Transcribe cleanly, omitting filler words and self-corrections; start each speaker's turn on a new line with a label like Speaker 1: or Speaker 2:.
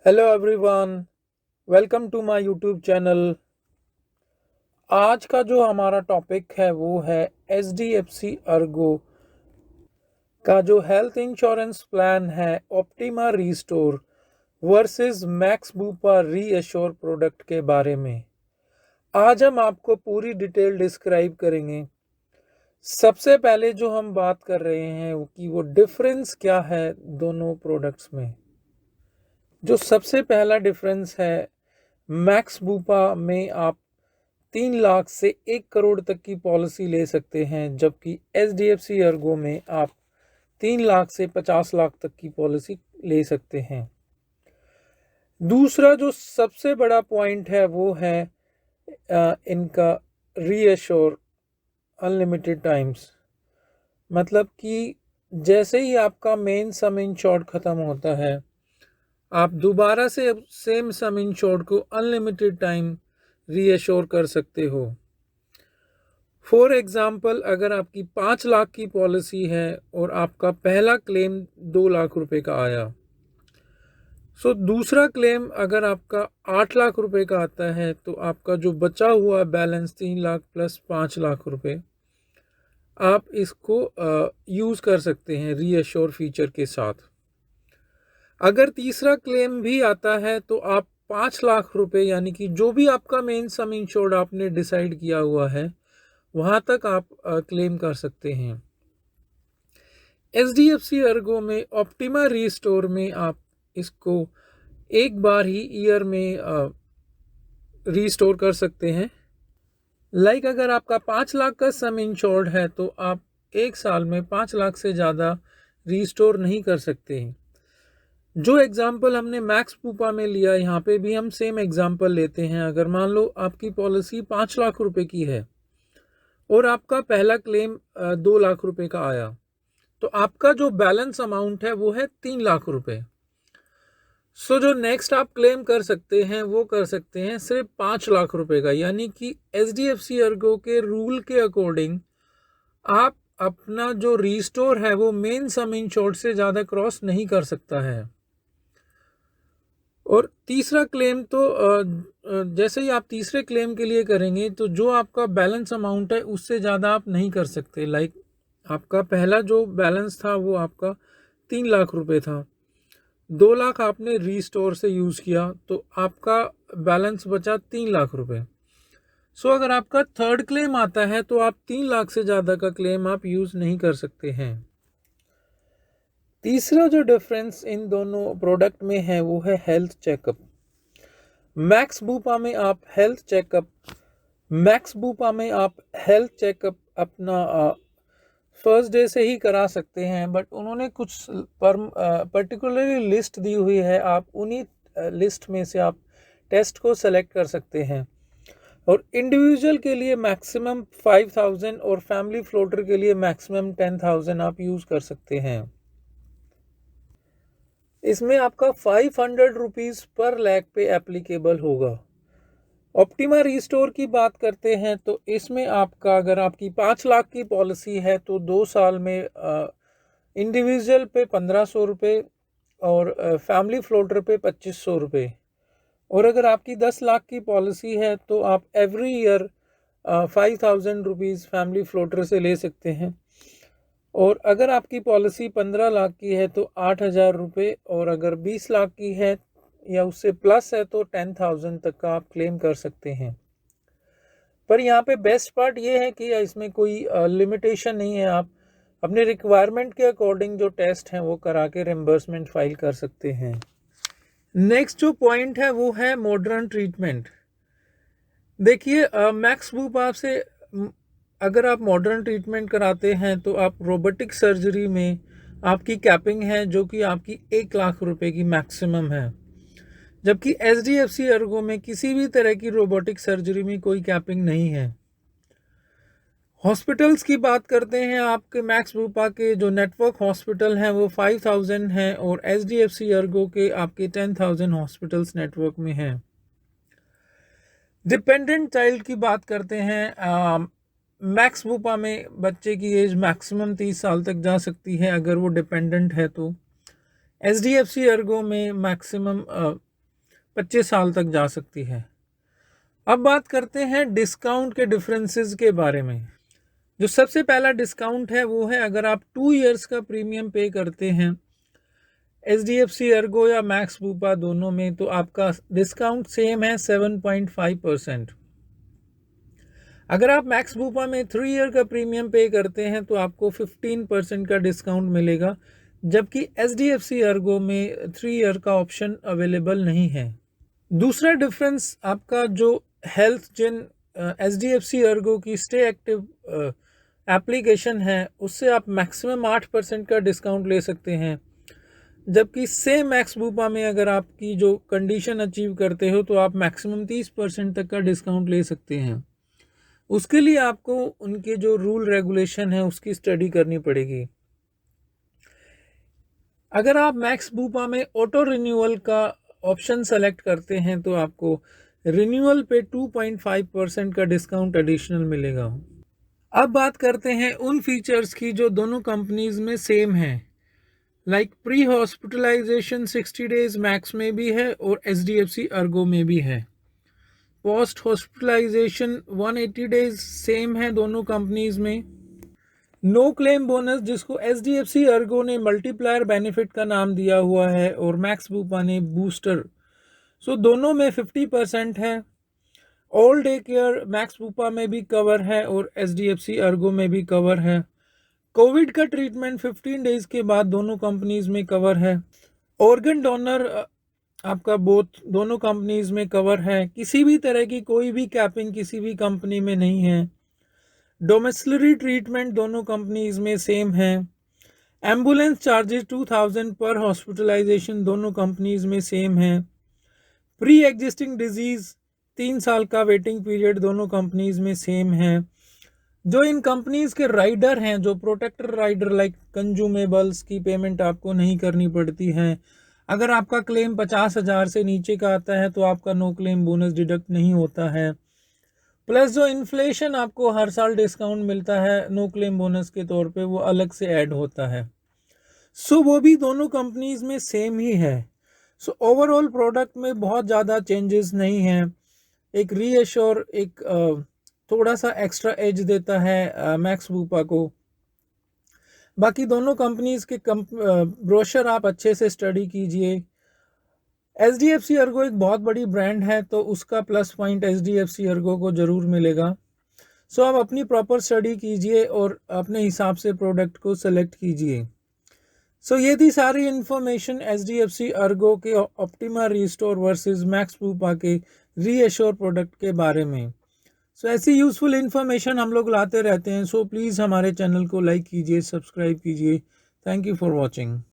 Speaker 1: Hello everyone, welcome to my YouTube channel. आज का जो हमारा टॉपिक है वो है एचडीएफसी अर्गो का जो हेल्थ इंश्योरेंस प्लान है optima restore versus max Bupa reassure product के बारे में। आज हम आपको पूरी डिटेल डिस्क्राइब करेंगे। सबसे पहले जो हम बात कर रहे हैं कि वो डिफरेंस क्या है दोनों प्रोडक्ट्स में। जो सबसे पहला डिफरेंस है, मैक्स बूपा में आप 3 लाख से 1 करोड़ तक की पॉलिसी ले सकते हैं, जबकि एचडीएफसी अर्गो में आप 3 लाख से 50 लाख तक की पॉलिसी ले सकते हैं। दूसरा जो सबसे बड़ा पॉइंट है वो है इनका रीएश्योर अनलिमिटेड टाइम्स। मतलब कि जैसे ही आपका मेन सम इंश्योर्ड ख़त्म होता है, आप दोबारा से सेम सम इंश्योर्ड को अनलिमिटेड टाइम रीएश्योर कर सकते हो। फॉर एग्ज़ाम्पल, अगर आपकी 5 लाख की पॉलिसी है और आपका पहला क्लेम 2 लाख रुपए का आया, सो दूसरा क्लेम अगर आपका 8 लाख रुपए का आता है तो आपका जो बचा हुआ बैलेंस 3 लाख प्लस 5 लाख रुपए, आप इसको यूज़ कर सकते हैं रीअश्योर फीचर के साथ। अगर तीसरा क्लेम भी आता है तो आप 5 लाख रुपए, यानी कि जो भी आपका मेन सम इंश्योर्ड आपने डिसाइड किया हुआ है, वहाँ तक आप क्लेम कर सकते हैं। एचडीएफसी अर्गो में ऑप्टिमा रीस्टोर में आप इसको एक बार ही ईयर में रीस्टोर कर सकते हैं। अगर आपका 5 लाख का सम इंश्योर्ड है तो आप एक साल में 5 लाख से ज़्यादा रीस्टोर नहीं कर सकते हैं। जो एग्जाम्पल हमने मैक्स बूपा में लिया, यहाँ पे भी हम सेम एग्जाम्पल लेते हैं। अगर मान लो आपकी पॉलिसी 5 लाख रुपए की है और आपका पहला क्लेम 2 लाख रुपए का आया, तो आपका जो बैलेंस अमाउंट है वो है 3 लाख रुपए। सो जो नेक्स्ट आप क्लेम कर सकते हैं वो कर सकते हैं सिर्फ 5 लाख रुपए का, यानी कि एचडीएफसी अर्गो के रूल के अकॉर्डिंग आप अपना जो रीस्टोर है वो मेन सम इंश्योर्ड से ज़्यादा क्रॉस नहीं कर सकता है। और तीसरा क्लेम तो जैसे ही आप तीसरे क्लेम के लिए करेंगे तो जो आपका बैलेंस अमाउंट है उससे ज़्यादा आप नहीं कर सकते। आपका पहला जो बैलेंस था वो आपका 3 लाख रुपए था, 2 लाख आपने रीस्टोर से यूज़ किया तो आपका बैलेंस बचा 3 लाख रुपए। सो अगर आपका थर्ड क्लेम आता है तो आप 3 लाख से ज़्यादा का क्लेम आप यूज़ नहीं कर सकते हैं। तीसरा जो डिफरेंस इन दोनों प्रोडक्ट में है वो है हेल्थ चेकअप। मैक्स बूपा में आप हेल्थ चेकअप अपना फर्स्ट डे से ही करा सकते हैं, बट उन्होंने कुछ पर्टिकुलरली लिस्ट दी हुई है। आप उन्हीं लिस्ट में से आप टेस्ट को सेलेक्ट कर सकते हैं। और इंडिविजुअल के लिए मैक्सिमम 5,000 और फैमिली फ्लोटर के लिए मैक्सिमम 10,000 आप यूज़ कर सकते हैं। इसमें आपका 500 रुपीज़ पर लैख पे एप्लीकेबल होगा। ऑप्टिमा रीस्टोर की बात करते हैं तो इसमें आपका, अगर आपकी 5 लाख की पॉलिसी है तो 2 साल में इंडिविजुअल पे 1,500 रुपये और फैमिली फ्लोटर पे 2,500 रुपये। और अगर आपकी 10 लाख की पॉलिसी है तो आप every year 5,000 rupees family floater से ले सकते हैं। और अगर आपकी पॉलिसी 15 लाख की है तो 8,000 रुपये, और अगर 20 लाख की है या उससे प्लस है तो 10,000 तक का आप क्लेम कर सकते हैं। पर यहाँ पे बेस्ट पार्ट ये है कि इसमें कोई लिमिटेशन नहीं है। आप अपने रिक्वायरमेंट के अकॉर्डिंग जो टेस्ट हैं वो करा के रिम्बर्समेंट फाइल कर सकते हैं। नेक्स्ट जो पॉइंट है वो है मॉडर्न ट्रीटमेंट। देखिए, मैक्स बूपा से अगर आप मॉडर्न ट्रीटमेंट कराते हैं तो आप रोबोटिक सर्जरी में आपकी कैपिंग है जो कि आपकी 1 लाख रुपए की मैक्सिमम है, जबकि एचडीएफसी अर्गो में किसी भी तरह की रोबोटिक सर्जरी में कोई कैपिंग नहीं है। हॉस्पिटल्स की बात करते हैं, आपके मैक्स बूपा के जो नेटवर्क हॉस्पिटल हैं वो 5,000 हैं और एचडीएफसी अर्गो के आपके 10,000 हॉस्पिटल्स नेटवर्क में हैं। डिपेंडेंट चाइल्ड की बात करते हैं, मैक्स बूपा में बच्चे की एज मैक्सिमम 30 साल तक जा सकती है अगर वो डिपेंडेंट है तो। एचडीएफसी अर्गो में मैक्सिमम 25 साल तक जा सकती है। अब बात करते हैं डिस्काउंट के डिफरेंसेस के बारे में। जो सबसे पहला डिस्काउंट है वो है, अगर आप 2 इयर्स का प्रीमियम पे करते हैं HDFC अर्गो या मैक्स बूपा दोनों में, तो आपका डिस्काउंट सेम है 7.5%। अगर आप मैक्स बूपा में 3 ईयर का प्रीमियम पे करते हैं तो आपको 15% का डिस्काउंट मिलेगा, जबकि HDFC अर्गो में 3 ईयर का ऑप्शन अवेलेबल नहीं है। दूसरा डिफरेंस आपका जो हेल्थ जिन HDFC अर्गो की स्टे एक्टिव एप्लीकेशन है, उससे आप मैक्सिमम 8% का डिस्काउंट ले सकते हैं, जबकि सेम मैक्स बूपा में अगर आपकी जो कंडीशन अचीव करते हो तो आप मैक्सिमम 30% तक का डिस्काउंट ले सकते हैं। उसके लिए आपको उनके जो रूल रेगुलेशन है उसकी स्टडी करनी पड़ेगी। अगर आप मैक्स बूपा में ऑटो रिन्यूअल का ऑप्शन सेलेक्ट करते हैं तो आपको रिन्यूअल पे 2.5% का डिस्काउंट एडिशनल मिलेगा। अब बात करते हैं उन फीचर्स की जो दोनों कंपनीज में सेम है। Like pre hospitalisation 60 days max में भी है और HDFC अर्गो में भी है। पोस्ट हॉस्पिटलाइजेशन 180 डेज सेम है दोनों कंपनीज में। नो क्लेम बोनस, जिसको HDFC अर्गो ने मल्टीप्लायर बेनिफिट का नाम दिया हुआ है और मैक्स बूपा ने बूस्टर, सो दोनों में 50% है। All day care max Bupa में भी कवर है और HDFC अर्गो में भी कवर है। कोविड का ट्रीटमेंट 15 डेज के बाद दोनों कंपनीज में कवर है। ऑर्गन डोनर आपका दोनों कंपनीज में कवर है। किसी भी तरह की कोई भी कैपिंग किसी भी कंपनी में नहीं है। डोमेसिलरी ट्रीटमेंट दोनों कंपनीज में सेम है। एम्बुलेंस चार्जेस 2000 पर हॉस्पिटलाइजेशन दोनों कंपनीज में सेम है। प्री एग्जिस्टिंग डिजीज 3 साल का वेटिंग पीरियड दोनों कंपनीज में सेम है। जो इन कंपनीज के राइडर हैं, जो प्रोटेक्टर राइडर लाइक कंज्यूमेबल्स की पेमेंट आपको नहीं करनी पड़ती है। अगर आपका क्लेम 50,000 से नीचे का आता है तो आपका नो क्लेम बोनस डिडक्ट नहीं होता है। प्लस जो इन्फ्लेशन आपको हर साल डिस्काउंट मिलता है नो क्लेम बोनस के तौर पे, वो अलग से ऐड होता है। सो वो भी दोनों कंपनीज में सेम ही है। सो ओवरऑल प्रोडक्ट में बहुत ज़्यादा चेंजेस नहीं है। एक रीएश्योर एक थोड़ा सा एक्स्ट्रा एज देता है मैक्स बूपा को। बाकी दोनों कंपनीज के ब्रोशर आप अच्छे से स्टडी कीजिए। HDFC अर्गो एक बहुत बड़ी ब्रांड है तो उसका प्लस पॉइंट HDFC अर्गो को ज़रूर मिलेगा। सो आप अपनी प्रॉपर स्टडी कीजिए और अपने हिसाब से प्रोडक्ट को सेलेक्ट कीजिए। सो ये थी सारी इन्फॉर्मेशन HDFC अर्गो के optima restore versus max Bupa के रीएश्योर प्रोडक्ट के बारे में। सो ऐसी यूज़फुल इन्फॉर्मेशन हम लोग लाते रहते हैं। सो प्लीज़ हमारे चैनल को लाइक कीजिए, सब्सक्राइब कीजिए। Thank you for watching.